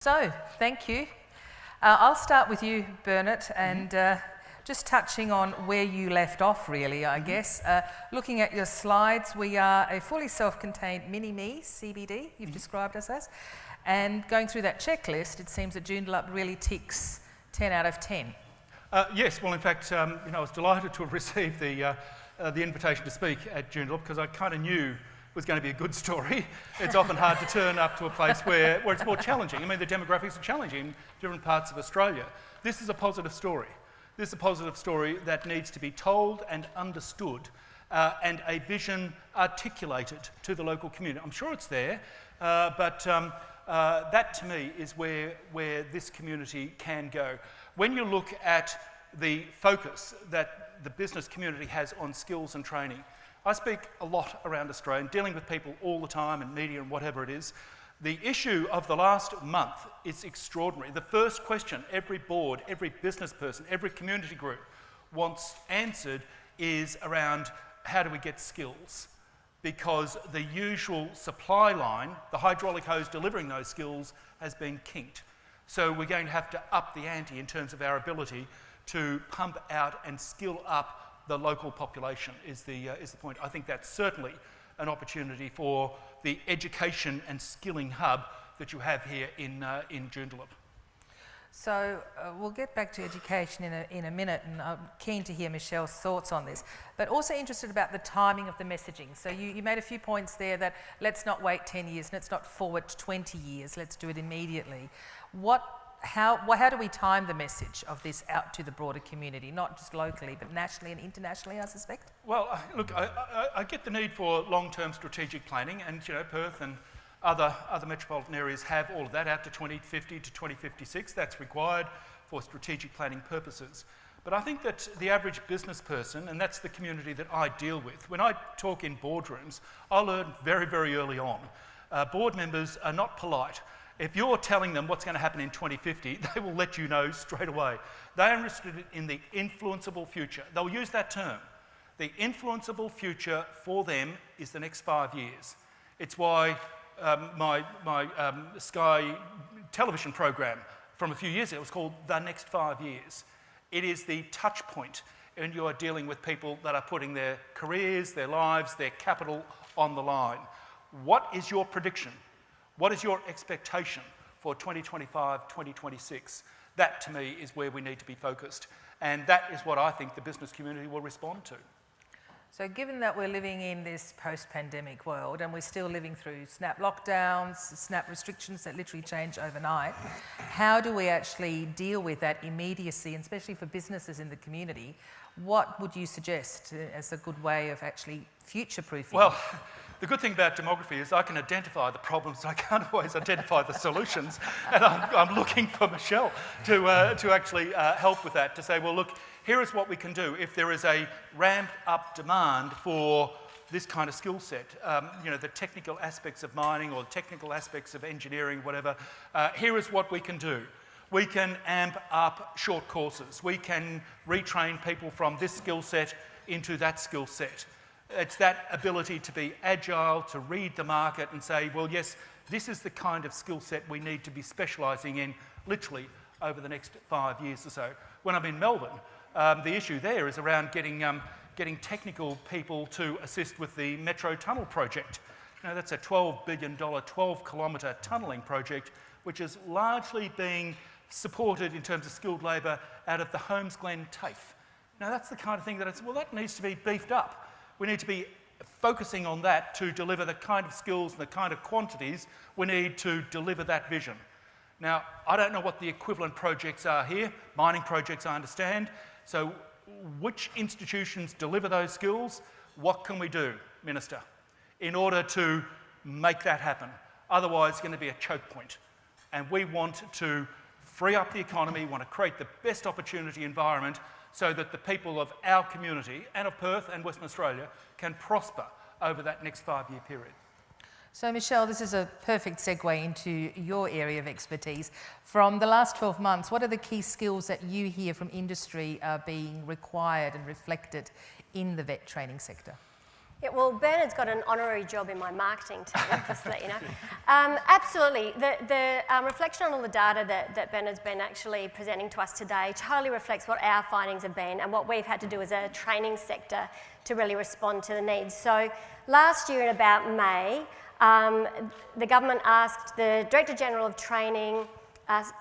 So, thank you. I'll start with you, Bernard, and just touching on where you left off, really, I guess. Looking at your slides, we are a fully self-contained mini-me, CBD, you've described us as, and going through that checklist, it seems that Joondalup really ticks 10 out of 10. Yes, well, in fact, I was delighted to have received the invitation to speak at Joondalup because I kind of knew it was going to be a good story. It's often hard to turn up to a place where it's more challenging. I mean, the demographics are challenging in different parts of Australia. This is a positive story. This is a positive story that needs to be told and understood and a vision articulated to the local community. I'm sure it's there, but that to me is where this community can go. When you look at the focus that the business community has on skills and training, I speak a lot around Australia and dealing with people all the time and media and whatever it is. The issue of the last month is extraordinary. The first question every board, every business person, every community group wants answered is around how do we get skills? Because the usual supply line, the hydraulic hose delivering those skills, has been kinked. So we're going to have to up the ante in terms of our ability to pump out and skill up the local population is the point. I think that's certainly an opportunity for the education and skilling hub that you have here in Joondalup. So we'll get back to education in a minute, and I'm keen to hear Michelle's thoughts on this, but also interested about the timing of the messaging. So you made a few points there that let's not wait 10 years, let's not forward 20 years, let's do it immediately. How do we time the message of this out to the broader community, not just locally, but nationally and internationally, I suspect? Well, look, I get the need for long-term strategic planning, and Perth and other metropolitan areas have all of that out to 2050 to 2056. That's required for strategic planning purposes. But I think that the average business person, and that's the community that I deal with, when I talk in boardrooms, I learn very, very early on. Board members are not polite. If you're telling them what's going to happen in 2050, they will let you know straight away. They are interested in the influenceable future. They'll use that term. The influenceable future for them is the next 5 years. It's why my Sky television program from a few years ago was called The Next 5 Years. It is the touch point, and you are dealing with people that are putting their careers, their lives, their capital on the line. What is your prediction? What is your expectation for 2025, 2026? That, to me, is where we need to be focused. And that is what I think the business community will respond to. So given that we're living in this post-pandemic world and we're still living through snap lockdowns, snap restrictions that literally change overnight, how do we actually deal with that immediacy, and especially for businesses in the community? What would you suggest as a good way of actually future-proofing? Well, the good thing about demography is I can identify the problems, I can't always identify the solutions, and I'm looking for Michelle to actually help with that, to say, well, look, here is what we can do. If there is a ramped up demand for this kind of skill set, the technical aspects of mining or the technical aspects of engineering, whatever, here is what we can do. We can amp up short courses. We can retrain people from this skill set into that skill set. It's that ability to be agile, to read the market and say, well, yes, this is the kind of skill set we need to be specialising in literally over the next 5 years or so. When I'm in Melbourne, the issue there is around getting technical people to assist with the Metro Tunnel project. That's a $12 billion, 12-kilometre tunnelling project, which is largely being supported in terms of skilled labour out of the Holmes Glen TAFE. Now, that's the kind of thing that needs to be beefed up. We need to be focusing on that to deliver the kind of skills and the kind of quantities we need to deliver that vision. Now, I don't know what the equivalent projects are here. Mining projects, I understand. So which institutions deliver those skills? What can we do, Minister, in order to make that happen? Otherwise, it's going to be a choke point. And we want to free up the economy, want to create the best opportunity environment so that the people of our community and of Perth and Western Australia can prosper over that next 5-year period. So Michelle, this is a perfect segue into your area of expertise. From the last 12 months, what are the key skills that you hear from industry are being required and reflected in the vet training sector? Yeah, well, Bernard's got an honorary job in my marketing team, just to let you know. Absolutely. The reflection on all the data that Bernard's been actually presenting to us today totally reflects what our findings have been and what we've had to do as a training sector to really respond to the needs. So last year in about May, the government asked the Director General of Training,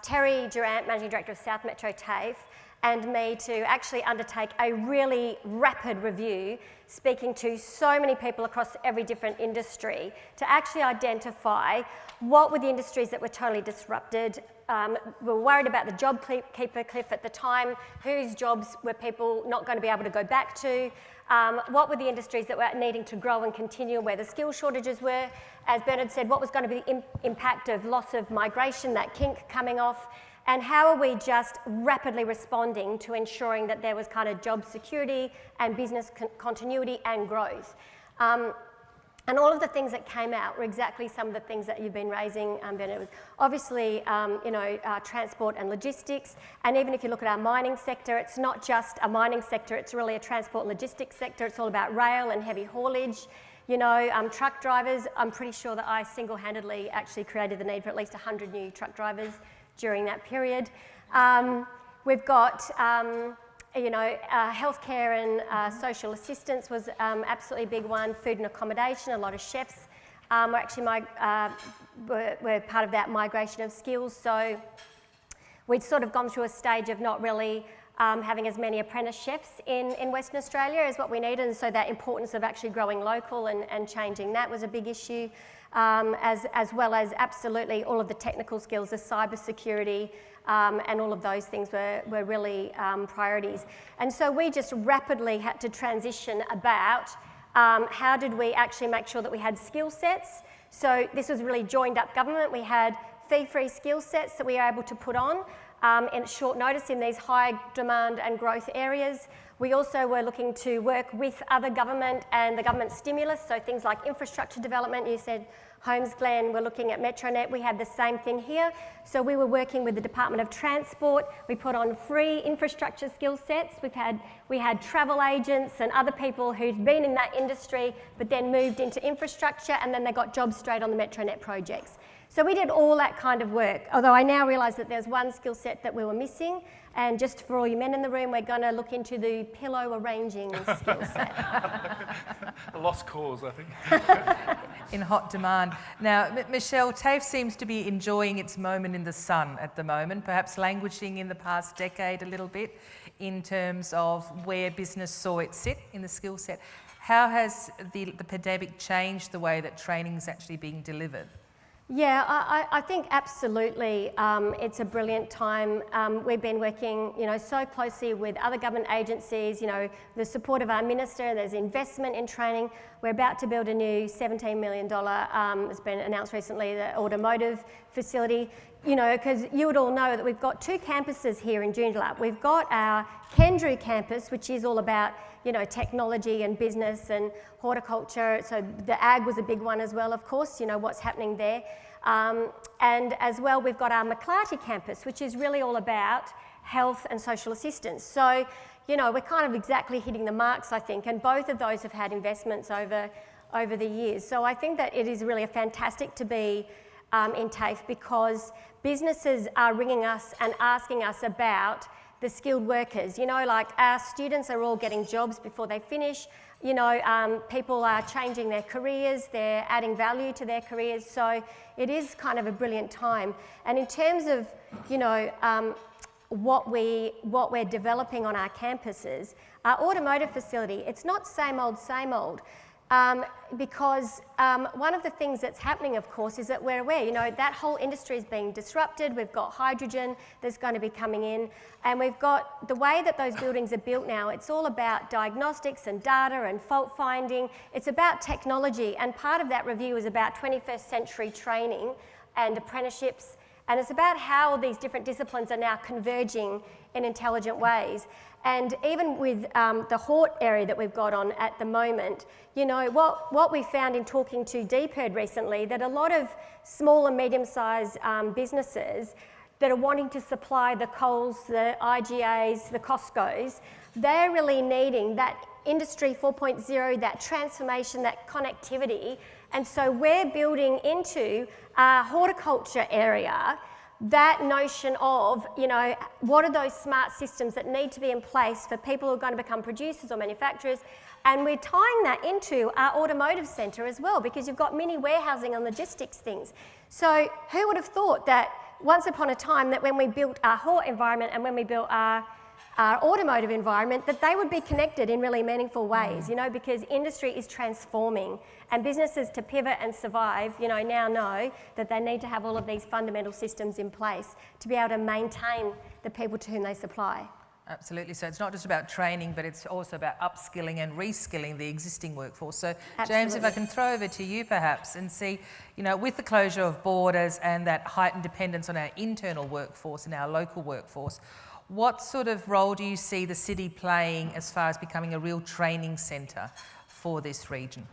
Terry Durant, Managing Director of South Metro TAFE, and me to actually undertake a really rapid review, speaking to so many people across every different industry to actually identify what were the industries that were totally disrupted. We were worried about the job keeper cliff at the time, whose jobs were people not going to be able to go back to, what were the industries that were needing to grow and continue, where the skill shortages were. As Bernard said, what was going to be the impact of loss of migration, that kink coming off, and how are we just rapidly responding to ensuring that there was kind of job security and business continuity and growth. And all of the things that came out were exactly some of the things that you've been raising, Bernard. Was obviously, transport and logistics. And even if you look at our mining sector, it's not just a mining sector, it's really a transport and logistics sector. It's all about rail and heavy haulage. Truck drivers, I'm pretty sure that I single-handedly actually created the need for at least 100 new truck drivers during that period. We've got, healthcare and social assistance was absolutely a big one. Food and accommodation, a lot of chefs were actually were part of that migration of skills. So we'd sort of gone through a stage of not really having as many apprentice chefs in Western Australia as what we needed, and so that importance of actually growing local and changing that was a big issue. As well as absolutely all of the technical skills, the cyber security, and all of those things were really priorities. And so we just rapidly had to transition about how did we actually make sure that we had skill sets. So this was really joined up government. We had fee-free skill sets that we were able to put on in short notice in these high demand and growth areas. We also were looking to work with other government and the government stimulus, so things like infrastructure development. You said Holmes Glen, we're looking at Metronet. We had the same thing here. So we were working with the Department of Transport. We put on free infrastructure skill sets. We had travel agents and other people who'd been in that industry but then moved into infrastructure, and then they got jobs straight on the Metronet projects. So we did all that kind of work, although I now realise that there's one skill set that we were missing, and just for all you men in the room, we're going to look into the pillow arranging skill set. A lost cause, I think. In hot demand. Now, Michelle, TAFE seems to be enjoying its moment in the sun at the moment, perhaps languishing in the past decade a little bit in terms of where business saw it sit in the skill set. How has the pandemic changed the way that training is actually being delivered? Yeah, I think absolutely it's a brilliant time. We've been working, so closely with other government agencies, the support of our minister, there's investment in training. We're about to build a new $17 million, it's been announced recently, the automotive facility, because you would all know that we've got two campuses here in Joondalup. We've got our Kendrew campus, which is all about, technology and business and horticulture. So the ag was a big one as well, of course, what's happening there. And as well, we've got our McClarty campus, which is really all about health and social assistance. So, we're kind of exactly hitting the marks, I think, and both of those have had investments over the years. So I think that it is really fantastic to be in TAFE, because businesses are ringing us and asking us about the skilled workers. Like our students are all getting jobs before they finish. People are changing their careers, they're adding value to their careers. So it is kind of a brilliant time. And in terms of, what we're developing on our campuses, our automotive facility, it's not same old, because one of the things that's happening, of course, is that we're aware, that whole industry is being disrupted. We've got hydrogen that's going to be coming in, and we've got the way that those buildings are built now, it's all about diagnostics and data and fault finding. It's about technology, and part of that review is about 21st century training and apprenticeships, and it's about how these different disciplines are now converging in intelligent ways. And even with the Hoad area that we've got on at the moment, what we found in talking to DPERD recently, that a lot of small and medium-sized businesses that are wanting to supply the Coles, the IGAs, the Costcos, they're really needing that Industry 4.0, that transformation, that connectivity. And so we're building into our horticulture area that notion of, you know, what are those smart systems that need to be in place for people who are going to become producers or manufacturers. And we're tying that into our automotive centre as well, because you've got mini warehousing and logistics things. So who would have thought that once upon a time that when we built our hort environment and when we built our automotive environment, that they would be connected in really meaningful ways, you know, because industry is transforming and businesses to pivot and survive, you know, now know that they need to have all of these fundamental systems in place to be able to maintain the people to whom they supply. Absolutely. So it's not just about training, but it's also about upskilling and reskilling the existing workforce. So, Absolutely. James, if I can throw over to you perhaps and see, you know, with the closure of borders and that heightened dependence on our internal workforce and our local workforce, what sort of role do you see the city playing as far as becoming a real training centre for this region?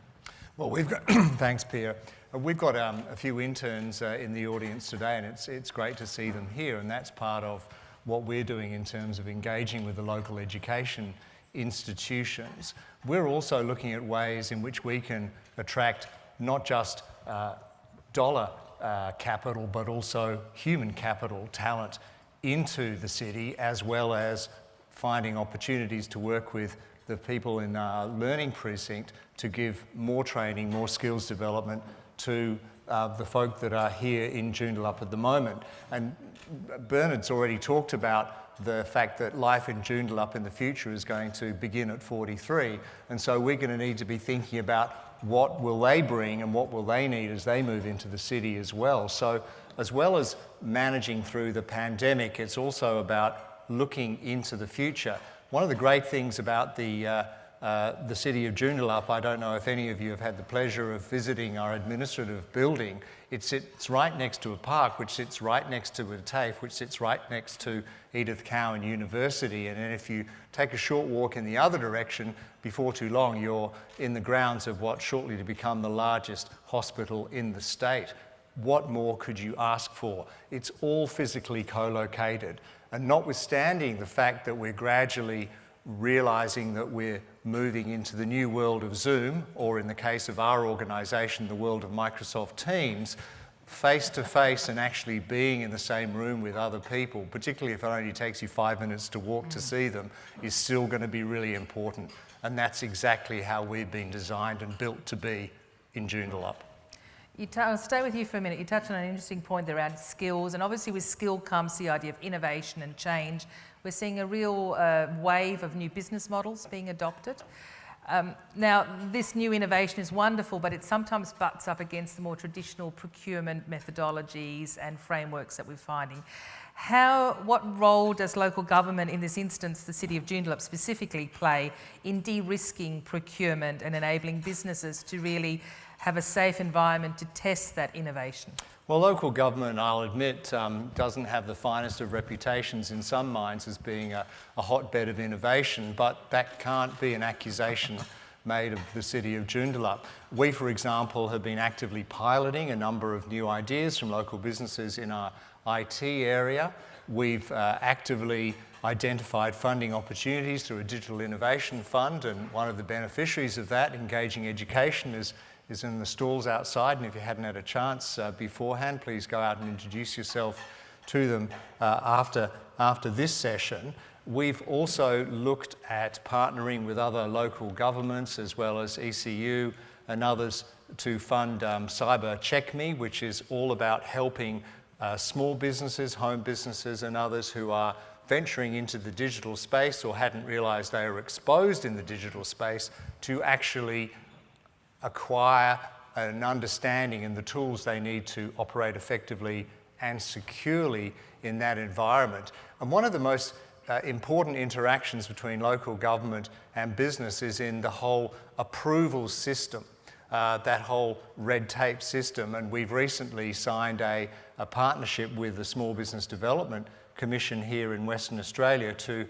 Well, we've got, thanks, Pia. We've got a few interns in the audience today, and it's great to see them here, and that's part of what we're doing in terms of engaging with the local education institutions. We're also looking at ways in which we can attract not just dollar capital, but also human capital, talent into the city, as well as finding opportunities to work with the people in our learning precinct to give more training, more skills development to the folk that are here in Joondalup at the moment. And Bernard's already talked about the fact that life in Joondalup in the future is going to begin at 43, and so we're going to need to be thinking about what will they bring and what will they need as they move into the city as well. So as well as managing through the pandemic, it's also about looking into the future. One of the great things about the city of Joondalup, I don't know if any of you have had the pleasure of visiting our administrative building. It sits right next to a park, which sits right next to a TAFE, which sits right next to Edith Cowan University. And then if you take a short walk in the other direction, before too long, you're in the grounds of what's shortly to become the largest hospital in the state. What more could you ask for? It's all physically co-located. And notwithstanding the fact that we're gradually realising that we're moving into the new world of Zoom, or in the case of our organisation, the world of Microsoft Teams, face-to-face and actually being in the same room with other people, particularly if it only takes you 5 minutes to walk to see them, is still going to be really important. And that's exactly how we've been designed and built to be in Joondalup. I'll stay with you for a minute. You touched on an interesting point there around skills, and obviously with skill comes the idea of innovation and change. We're seeing a real wave of new business models being adopted. Now, this new innovation is wonderful, but it sometimes butts up against the more traditional procurement methodologies and frameworks that we're finding. What role does local government, in this instance the City of Joondalup specifically, play in de-risking procurement and enabling businesses to really have a safe environment to test that innovation? Well, local government, I'll admit, doesn't have the finest of reputations in some minds as being a hotbed of innovation, but that can't be an accusation made of the City of Joondalup. We, for example, have been actively piloting a number of new ideas from local businesses in our IT area. We've actively identified funding opportunities through a digital innovation fund, and one of the beneficiaries of that, Engaging Education, is in the stalls outside, and if you hadn't had a chance beforehand, please go out and introduce yourself to them after this session. We've also looked at partnering with other local governments as well as ECU and others to fund Cyber Check Me, which is all about helping small businesses, home businesses and others who are venturing into the digital space or hadn't realised they were exposed in the digital space to actually acquire an understanding and the tools they need to operate effectively and securely in that environment. And one of the most important interactions between local government and business is in the whole approval system, that whole red tape system. And we've recently signed a partnership with the Small Business Development Commission here in Western Australia to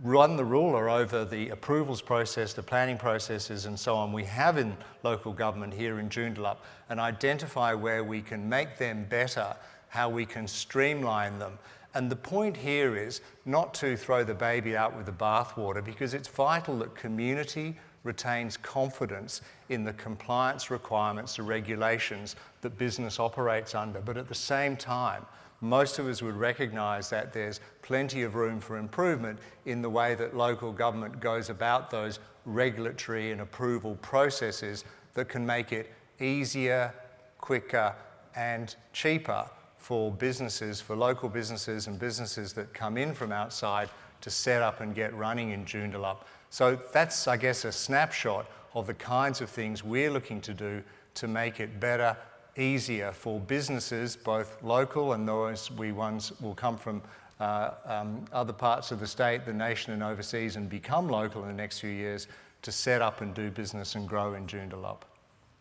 run the ruler over the approvals process, the planning processes and so on we have in local government here in Joondalup, and identify where we can make them better, how we can streamline them, And the point here is not to throw the baby out with the bathwater, because it's vital that community retains confidence in the compliance requirements or regulations that business operates under. But at the same time, most of us would recognise that there's plenty of room for improvement in the way that local government goes about those regulatory and approval processes that can make it easier, quicker and cheaper for businesses, for local businesses and businesses that come in from outside to set up and get running in Joondalup. So that's, I guess, a snapshot of the kinds of things we're looking to do to make it better, easier for businesses, both local and those ones will come from other parts of the state, the nation and overseas, and become local in the next few years, to set up and do business and grow in Joondalup.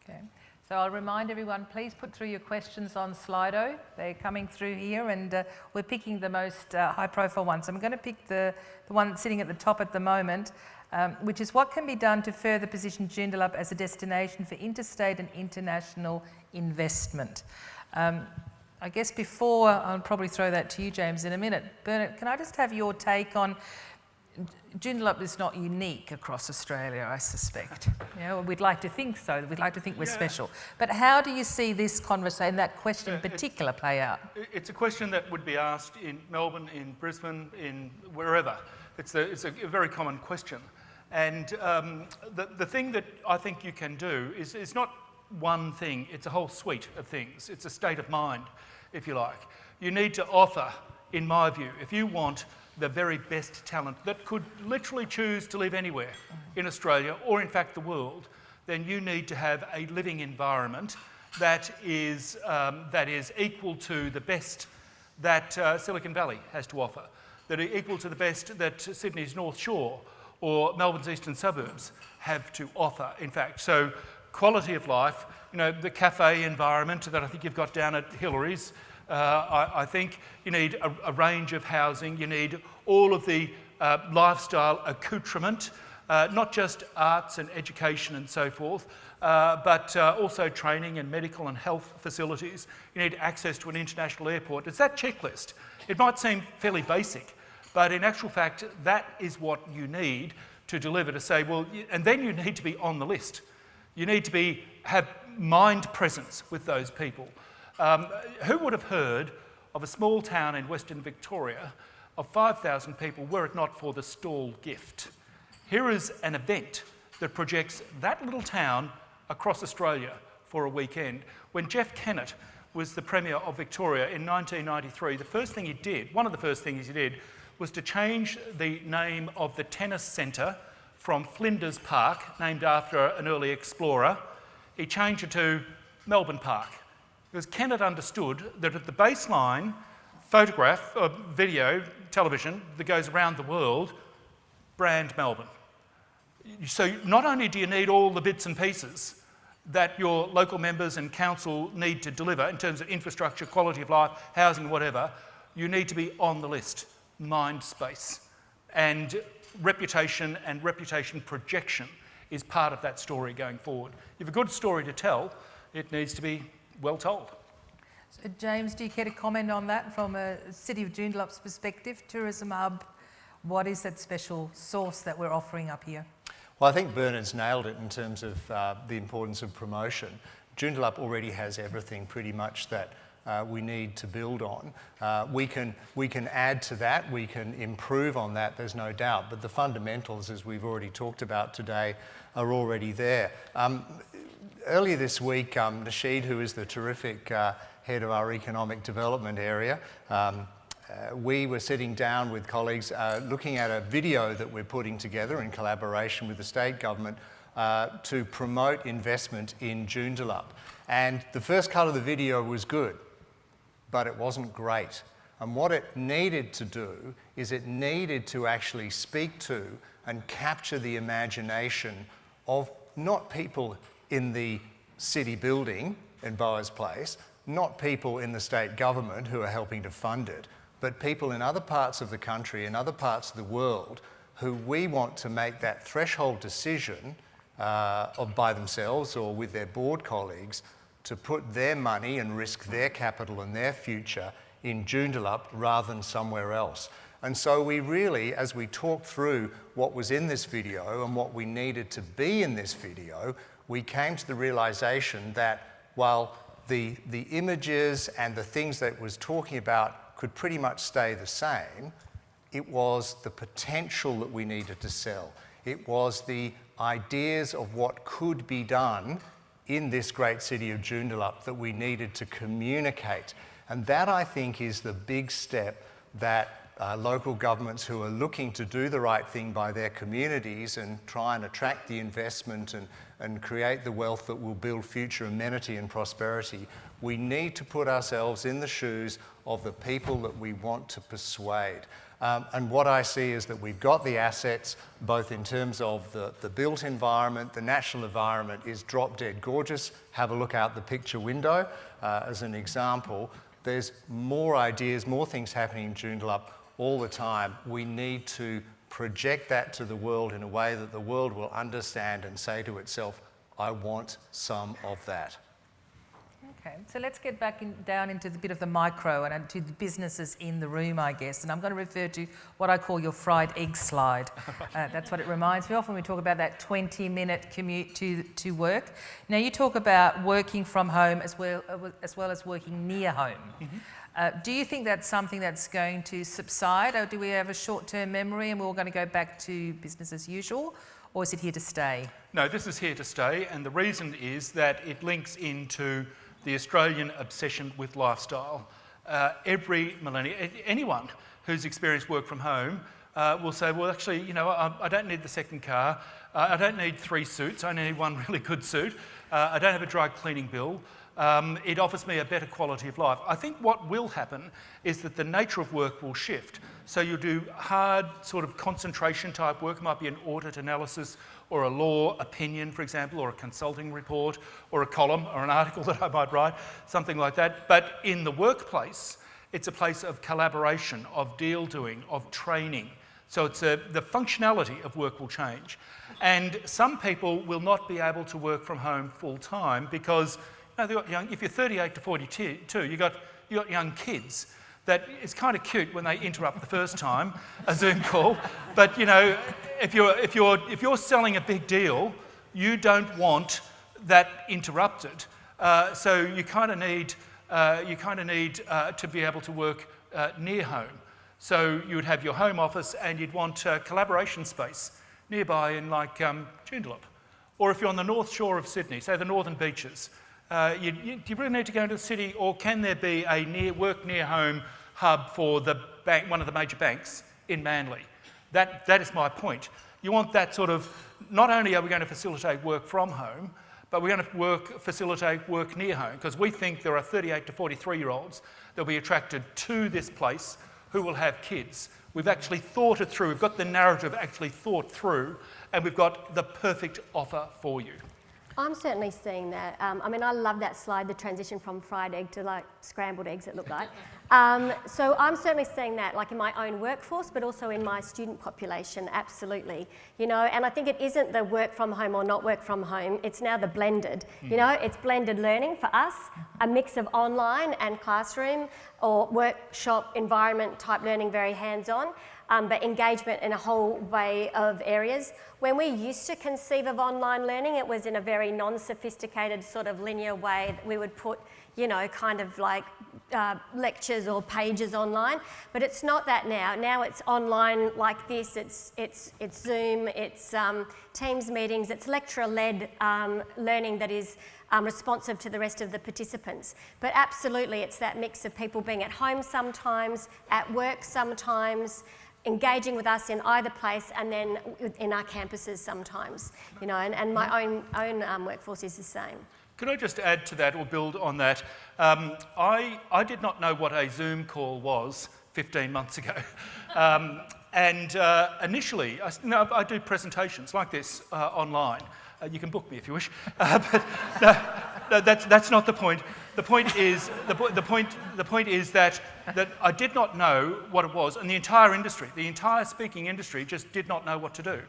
Okay. So I'll remind everyone, please put through your questions on Slido. They're coming through here, and we're picking the most high-profile ones. I'm going to pick the one sitting at the top at the moment, which is what can be done to further position Joondalup as a destination for interstate and international investment. I guess before, I'll probably throw that to you, James, in a minute. Bernard, can I just have your take on, Joondalup is not unique across Australia, I suspect. You know, we'd like to think so. We'd like to think we're special. But how do you see this conversation, that question in particular, play out? It's a question that would be asked in Melbourne, in Brisbane, in wherever. It's a very common question. And the thing that I think you can do is it's not one thing, it's a whole suite of things. It's a state of mind, if you like. You need to offer, in my view, if you want the very best talent that could literally choose to live anywhere in Australia or in fact the world, then you need to have a living environment that is equal to the best that Silicon Valley has to offer, that are equal to the best that Sydney's North Shore or Melbourne's eastern suburbs have to offer, in fact. So quality of life, you know, the cafe environment that I think you've got down at Hillary's, I think you need a range of housing, you need all of the lifestyle accoutrement, not just arts and education and so forth, but also training and medical and health facilities. You need access to an international airport. It's that checklist. It might seem fairly basic, but in actual fact, that is what you need to deliver, to say, well, and then you need to be on the list. You need to have mind presence with those people. Who would have heard of a small town in Western Victoria of 5,000 people were it not for the stall gift? Here is an event that projects that little town across Australia for a weekend. When Jeff Kennett was the Premier of Victoria in 1993, one of the first things he did was to change the name of the tennis centre from Flinders Park, named after an early explorer. He changed it to Melbourne Park, because Kennett understood that at the baseline photograph, video, television that goes around the world, brand Melbourne. So not only do you need all the bits and pieces that your local members and council need to deliver in terms of infrastructure, quality of life, housing, whatever, you need to be on the list, mind space. And reputation and reputation projection is part of that story going forward. If you have a good story to tell, it needs to be well told. So James, do you care to comment on that from a City of Joondalup's perspective? Tourism hub, what is that special sauce that we're offering up here? Well, I think Bernard's nailed it in terms of the importance of promotion. Joondalup already has everything pretty much that we need to build on. We can add to that, we can improve on that, there's no doubt, but the fundamentals, as we've already talked about today, are already there. Earlier this week, Nasheed, who is the terrific head of our economic development area, we were sitting down with colleagues looking at a video that we're putting together in collaboration with the state government to promote investment in Joondalup. And the first cut of the video was good, but it wasn't great. And what it needed to do is it needed to actually speak to and capture the imagination of not people in the city building in Boas Place, not people in the state government who are helping to fund it, but people in other parts of the country, in other parts of the world, who we want to make that threshold decision by themselves or with their board colleagues to put their money and risk their capital and their future in Joondalup rather than somewhere else. And so we really, as we talked through what was in this video and what we needed to be in this video, we came to the realization that while the images and the things that it was talking about could pretty much stay the same, it was the potential that we needed to sell. It was the ideas of what could be done in this great city of Joondalup that we needed to communicate. And that, I think, is the big step that local governments who are looking to do the right thing by their communities and try and attract the investment and create the wealth that will build future amenity and prosperity, we need to put ourselves in the shoes of the people that we want to persuade. And what I see is that we've got the assets, both in terms of the built environment, the natural environment is drop dead gorgeous. Have a look out the picture window as an example. There's more ideas, more things happening in Joondalup all the time. We need to project that to the world in a way that the world will understand and say to itself, I want some of that. Okay, so let's get back down into the bit of the micro and to the businesses in the room, I guess. And I'm going to refer to what I call your fried egg slide. That's what it reminds me of when we talk about that 20-minute commute to work. Now, you talk about working from home as well as working near home. Mm-hmm. Do you think that's something that's going to subside, or do we have a short-term memory and we're all going to go back to business as usual, or is it here to stay? No, this is here to stay, and the reason is that it links into the Australian obsession with lifestyle. Every millennial, anyone who's experienced work from home will say, well, actually, you know, I don't need the second car. I don't need 3 suits. I only need one really good suit. I don't have a dry cleaning bill. It offers me a better quality of life. I think what will happen is that the nature of work will shift. So you'll do hard sort of concentration type work. It might be an audit analysis or a law opinion, for example, or a consulting report or a column or an article that I might write, something like that. But in the workplace, it's a place of collaboration, of deal doing, of training. So it's the functionality of work will change. And some people will not be able to work from home full time because if you're 38 to 42, you've got young kids. That it's kind of cute when they interrupt the first time, a Zoom call. But you know, if you're selling a big deal, you don't want that interrupted. So you kind of need to be able to work near home. So you would have your home office, and you'd want collaboration space nearby in like Joondalup, or if you're on the north shore of Sydney, say the Northern Beaches. Do you really need to go into the city, or can there be a work near home hub for the bank, one of the major banks in Manly? That is my point. You want that sort of, not only are we going to facilitate work from home, but we're going to facilitate work near home, because we think there are 38 to 43-year-olds that will be attracted to this place who will have kids. We've actually thought it through. We've got the narrative actually thought through, and we've got the perfect offer for you. I'm certainly seeing that. I mean, I love that slide, the transition from fried egg to like scrambled eggs, it looked like. So I'm certainly seeing that, like in my own workforce, but also in my student population, absolutely. You know, and I think it isn't the work from home or not work from home, it's now the blended. You know, it's blended learning for us, a mix of online and classroom or workshop environment type learning, very hands-on. But engagement in a whole way of areas. When we used to conceive of online learning, it was in a very non-sophisticated sort of linear way that we would put, you know, kind of like lectures or pages online. But it's not that now. Now it's online like this. It's Zoom. It's Teams meetings. It's lecturer-led learning that is responsive to the rest of the participants. But absolutely, it's that mix of people being at home sometimes, at work sometimes, engaging with us in either place, and then in our campuses sometimes, you know, and my own workforce is the same. Could I just add to that or build on that? I did not know what a Zoom call was 15 months ago. Initially, I do presentations like this online. You can book me if you wish, but no, that's not the point. The point is that I did not know what it was, and the entire industry, the entire speaking industry, just did not know what to do.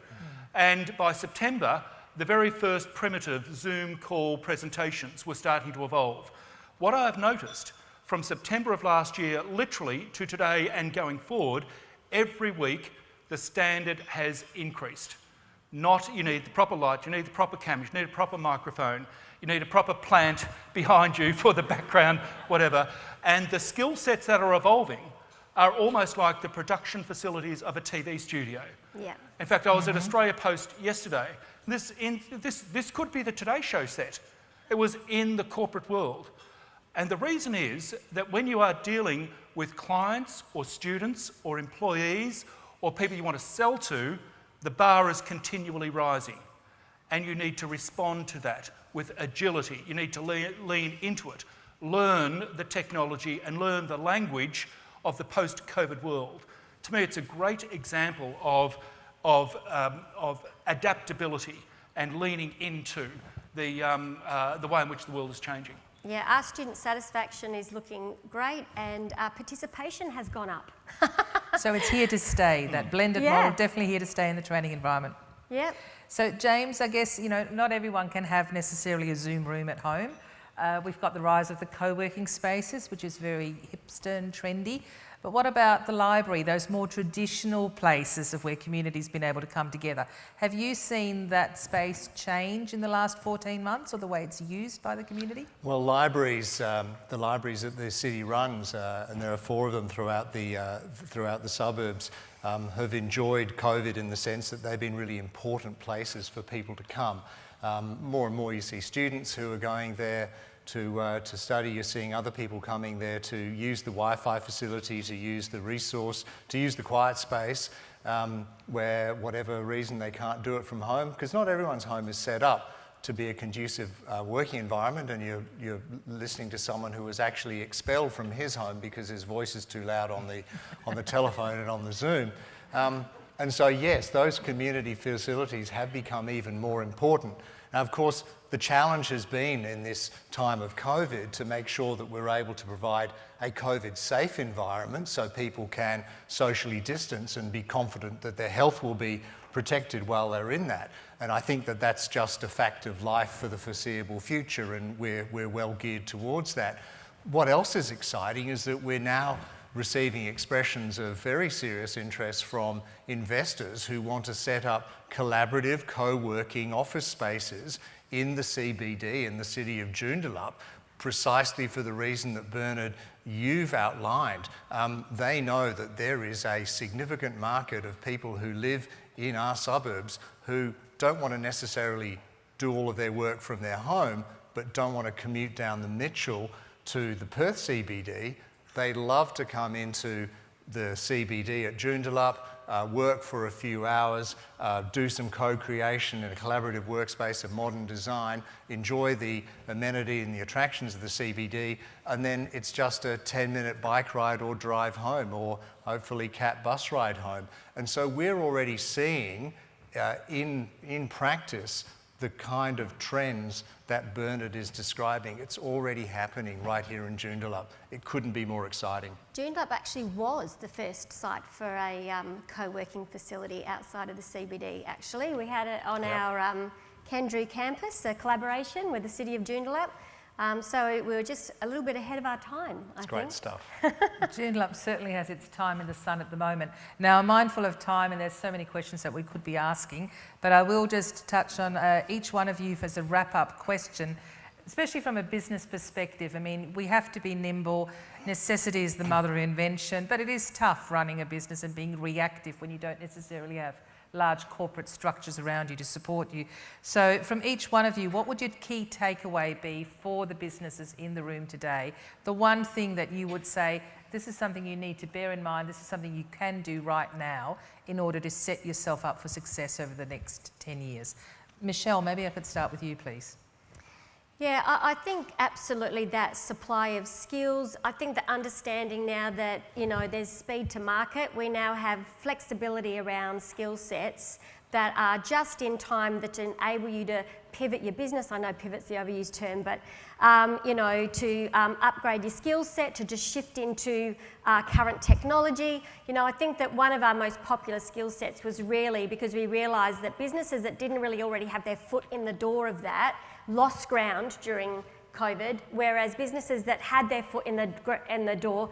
And by September, the very first primitive Zoom call presentations were starting to evolve. What I've noticed from September of last year, literally to today and going forward, every week the standard has increased. Not you need the proper light, you need the proper camera, you need a proper microphone, you need a proper plant behind you for the background, whatever. And the skill sets that are evolving are almost like the production facilities of a TV studio. Yeah. In fact, I was at Australia Post yesterday. This could be the Today Show set. It was in the corporate world. And the reason is that when you are dealing with clients or students or employees or people you want to sell to, the bar is continually rising. And you need to respond to that with agility. You need to lean into it, learn the technology and learn the language of the post-COVID world. To me, it's a great example of adaptability and leaning into the way in which the world is changing. Yeah, our student satisfaction is looking great and our participation has gone up. So it's here to stay, that blended model, definitely here to stay in the training environment. Yep. So James, I guess, not everyone can have necessarily a Zoom room at home. We've got the rise of the co-working spaces, which is very hipster and trendy. But what about the library, those more traditional places of where community's been able to come together? Have you seen that space change in the last 14 months or the way it's used by the community? Well, libraries, the libraries that the city runs, and there are 4 of them throughout the suburbs, have enjoyed COVID in the sense that they've been really important places for people to come. More and more you see students who are going there to study. You're seeing other people coming there to use the Wi-Fi facility, to use the resource, to use the quiet space where whatever reason they can't do it from home, because not everyone's home is set up to be a conducive working environment, and you're listening to someone who was actually expelled from his home because his voice is too loud on the telephone and on the Zoom. And so yes, those community facilities have become even more important. Now, of course, the challenge has been in this time of COVID to make sure that we're able to provide a COVID-safe environment so people can socially distance and be confident that their health will be protected while they're in that. And I think that that's just a fact of life for the foreseeable future, and we're well geared towards that. What else is exciting is that we're now receiving expressions of very serious interest from investors who want to set up collaborative co-working office spaces in the CBD in the city of Joondalup, precisely for the reason that Bernard, you've outlined. They know that there is a significant market of people who live in our suburbs who don't want to necessarily do all of their work from their home, but don't want to commute down the Mitchell to the Perth CBD. They love to come into the CBD at Joondalup, work for a few hours, do some co-creation in a collaborative workspace of modern design, enjoy the amenity and the attractions of the CBD, and then it's just a 10-minute bike ride or drive home, or hopefully cat bus ride home. And so we're already seeing in practice the kind of trends that Bernard is describing. It's already happening right here in Joondalup. It couldn't be more exciting. Joondalup actually was the first site for a co-working facility outside of the CBD, actually. We had it on our Kendrew campus, a collaboration with the City of Joondalup. So we were just a little bit ahead of our time, I think. It's great stuff. Joondalup certainly has its time in the sun at the moment. Now, I'm mindful of time and there's so many questions that we could be asking, but I will just touch on each one of you as a wrap-up question, especially from a business perspective. I mean, we have to be nimble. Necessity is the mother of invention, but it is tough running a business and being reactive when you don't necessarily have large corporate structures around you to support you. So from each one of you, what would your key takeaway be for the businesses in the room today? The one thing that you would say, this is something you need to bear in mind, this is something you can do right now in order to set yourself up for success over the next 10 years. Michelle, maybe I could start with you, please. Yeah, I think absolutely that supply of skills. I think the understanding now that, there's speed to market, we now have flexibility around skill sets that are just in time that enable you to pivot your business. I know pivot's the overused term, but, to upgrade your skill set, to just shift into current technology. I think that one of our most popular skill sets was really because we realised that businesses that didn't really already have their foot in the door of that lost ground during COVID, whereas businesses that had their foot in the door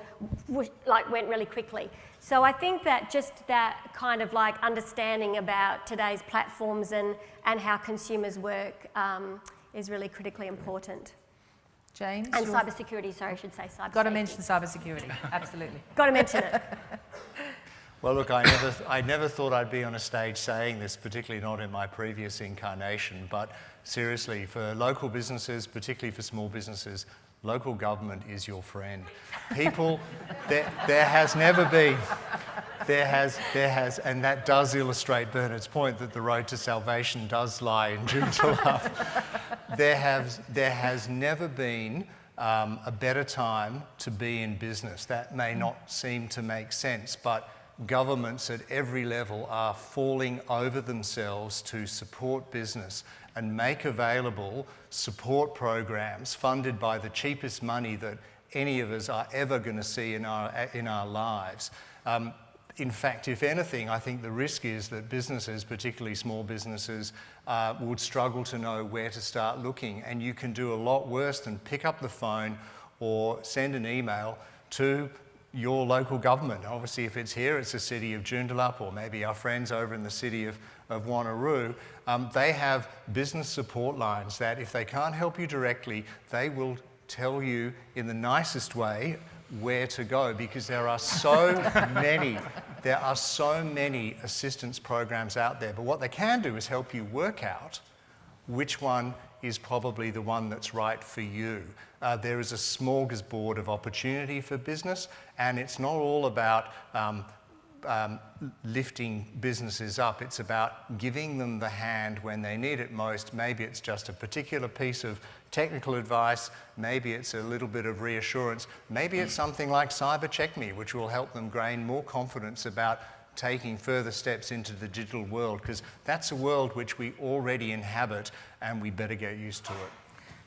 went really quickly. So I think that just that kind of like understanding about today's platforms and how consumers work is really critically important. James? And cybersecurity, sorry, I should say cybersecurity. Got to mention cybersecurity, absolutely. Got to mention it. Well, look, I never thought I'd be on a stage saying this, particularly not in my previous incarnation, but seriously, for local businesses, particularly for small businesses, local government is your friend. People, there has never been, and that does illustrate Bernard's point that the road to salvation does lie in Joondalup. There has never been a better time to be in business. That may not seem to make sense, but governments at every level are falling over themselves to support business and make available support programs funded by the cheapest money that any of us are ever going to see in our lives. In fact, if anything, I think the risk is that businesses, particularly small businesses, would struggle to know where to start looking. And you can do a lot worse than pick up the phone or send an email to your local government. Obviously, if it's here, it's the city of Joondalup, or maybe our friends over in the city of Wanneroo. They have business support lines that if they can't help you directly, they will tell you in the nicest way where to go, because there are so many assistance programs out there. But what they can do is help you work out which one is probably the one that's right for you. There is a smorgasbord of opportunity for business, and it's not all about lifting businesses up. It's about giving them the hand when they need it most. Maybe it's just a particular piece of technical advice, maybe it's a little bit of reassurance, maybe it's something like Cyber Check Me, which will help them gain more confidence about taking further steps into the digital world, because that's a world which we already inhabit and we better get used to it.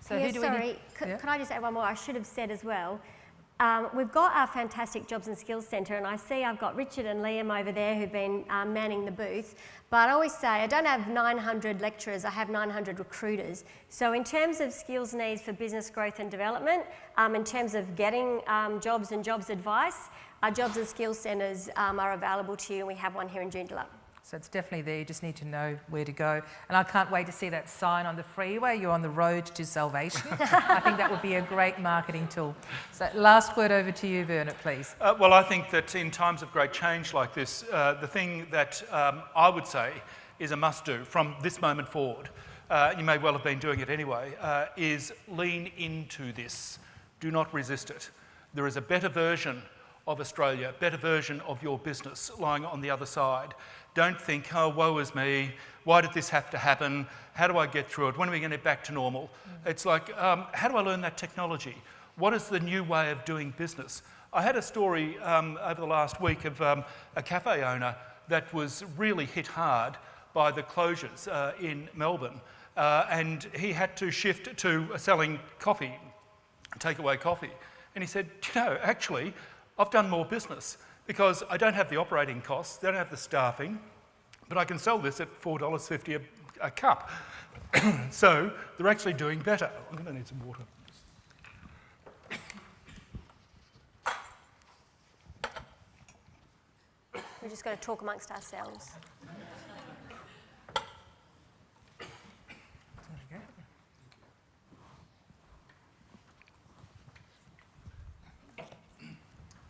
So yeah, who do we sorry, need? can I just add one more? I should have said as well. We've got our fantastic Jobs and Skills Centre, and I see I've got Richard and Liam over there who've been manning the booth. But I always say I don't have 900 lecturers, I have 900 recruiters. So in terms of skills needs for business growth and development, in terms of getting jobs and jobs advice, our Jobs and Skills Centres are available to you, and we have one here in Joondalup. So it's definitely there, you just need to know where to go. And I can't wait to see that sign on the freeway, you're on the road to salvation. I think that would be a great marketing tool. So last word over to you, Bernard, please. Well, I think that in times of great change like this, the thing that I would say is a must-do from this moment forward, you may well have been doing it anyway, is lean into this. Do not resist it. There is a better version of Australia, a better version of your business lying on the other side. Don't think, oh, woe is me, why did this have to happen, how do I get through it, when are we going to get back to normal? It's like, how do I learn that technology? What is the new way of doing business? I had a story over the last week of a cafe owner that was really hit hard by the closures in Melbourne, and he had to shift to selling coffee, takeaway coffee. And he said, you know, actually, I've done more business because I don't have the operating costs, they don't have the staffing, but I can sell this at $4.50 a cup. So they're actually doing better. I'm going to need some water. We're just going to talk amongst ourselves.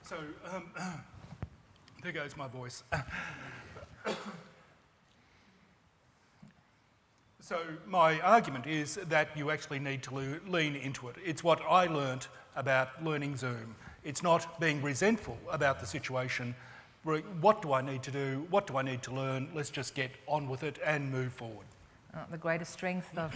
So, there goes my voice. So my argument is that you actually need to lean into it. It's what I learnt about learning Zoom. It's not being resentful about the situation. What do I need to do? What do I need to learn? Let's just get on with it and move forward. The greatest strength of